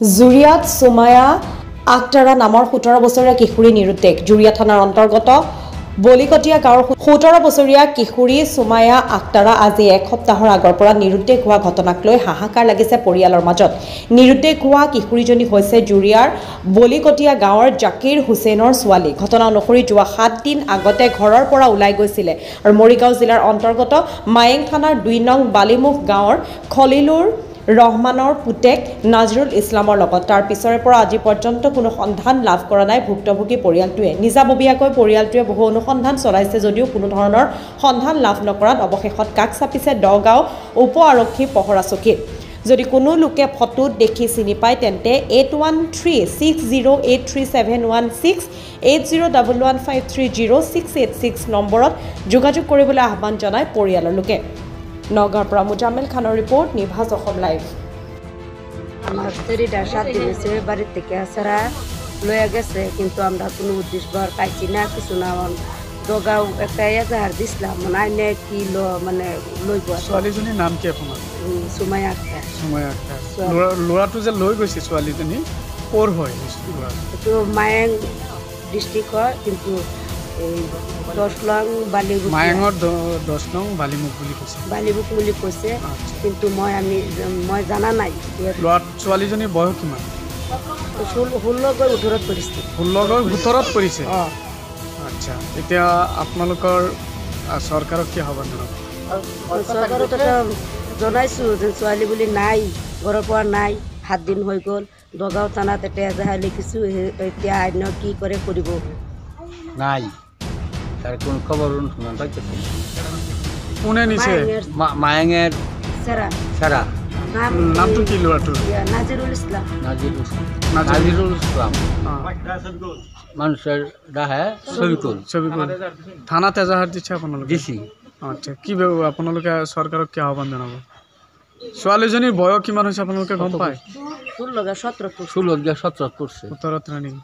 জুৰিয়াত সুমায়া আক্তাৰা নামৰ 17 বছৰীয়া কিশোৰী নিৰুদ্দেশ। জুৰিয়া থানাৰ অন্তৰ্গত বলিকটীয়া গাঁৱৰ 17 বছৰীয়া কিশোৰী সুমায়া আক্তাৰা আজি এক সপ্তাহৰ আগৰ পৰা নিৰুদ্দেশ হোৱা ঘটনাক লৈ হাহাকাৰ লাগিছে পৰিয়ালৰ মাজত। নিৰুদ্দেশ হোৱা কিশোৰীজনী হৈছে জুৰিয়াৰ বলিকটীয়া গাঁৱৰ জাকিৰ হুছেইনৰ ছোৱালী। ঘটনা অনুসৰি যোৱা 7 দিন আগতে ঘৰৰ পৰা ওলাই গৈছিলে আৰু মৰিগাঁও জিলাৰ অন্তৰ্গত মায়েং থানাৰ 2 নং বালিমুখ গাঁৱৰ খলিলুৰ ৰহমানৰ পুতেক নাজৰুল ইছলামৰ লগত। তাৰ পিছৰে পৰা আজি পৰ্যন্ত কোনো সন্ধান লাভ কৰা নাই ভুক্তভোগী পৰিয়ালটোৱে। নিজাববীয়াকৈ পৰিয়ালটোৱে বহু অনুসন্ধান চলাইছে যদিও কোনো ধৰণৰ সন্ধান লাভ নকৰাত অৱশেষত কাষ চাপিছে দগাঁও উপ আৰক্ষী পহৰা চকীত। যদি কোনো লোকে ফটোত দেখি চিনি পায় তেন্তে 8136083716 8011530686 নম্বৰত যোগাযোগ কৰিবলৈ আহ্বান জনায় পৰিয়ালৰ লোকে। নগাঁৱৰ পৰা মুজাম্মেল খানৰ রিপোর্ট, নিভাজ অসম লাইভ। আমার শরীরটা 7 দিন হয়েছে বাড়ির থেকে সারা লয়ে গেছে, কিন্তু আমরা কোনো উদ্দেশ্য পাইছি না, কিছু না। দগাও একটা এজাহার দিছিলাম, মানে আইনে কি মানে লইব। ছোৱালীজনীৰ নাম কি আপোনাৰ? সুমায়া আক্তাৰ। সুমায়া আক্তাৰ। ল'ৰাটো যে লৈ গৈছে ছোৱালীজনী ক'ৰ হয়? এইটো মায়েং ডিষ্ট্ৰিক্ট হয়, কিন্তু এই 10 নং বালিমুখ। মায়েঙৰ 10 নং বালিমুখ বুলি কৈছে। বালিমুখ বুলি কৈছে, কিন্তু মই জানা নাই। ছোৱালীজনীৰ বয়স কিমান? 16-18 পৰিছে। 16-17 পৰিছে। আচ্ছা, এতিয়া আপোনালোকৰ চৰকাৰক কি আহ্বান জনাব? চৰকাৰক জনাইছোঁ যে ছোৱালী বুলি নাই, ঘৰৰ পৰা নাই, 7 দিন হৈ গ'ল। দগাঁও থানাত এটা এজাহাৰ লিখিছোঁ, এতিয়া আইন কি কৰে কৰিব। নাই, তাৰ কোন খবৰ শুনা পাইতেছি। কোনে নিছে? মায়েঙেৰ সাৰা। নামটো কি ল'ৰাটোৰ? নাজিৰুল ইসলাম। নাজিৰুল ইসলাম। মানুষেৰ ডাহে ছবিকুল। থানাত এজাহাৰ দিছে আপোনালোকে? দিছি। আচ্ছা, কি আপোনালোকে চৰকাৰক কি আহ্বান জনাব? ছোৱালীজনীৰ বয়স কিমান হৈছে আপোনালোকে গম পায়? 16-17 16-17 করছে। 17 নেকি?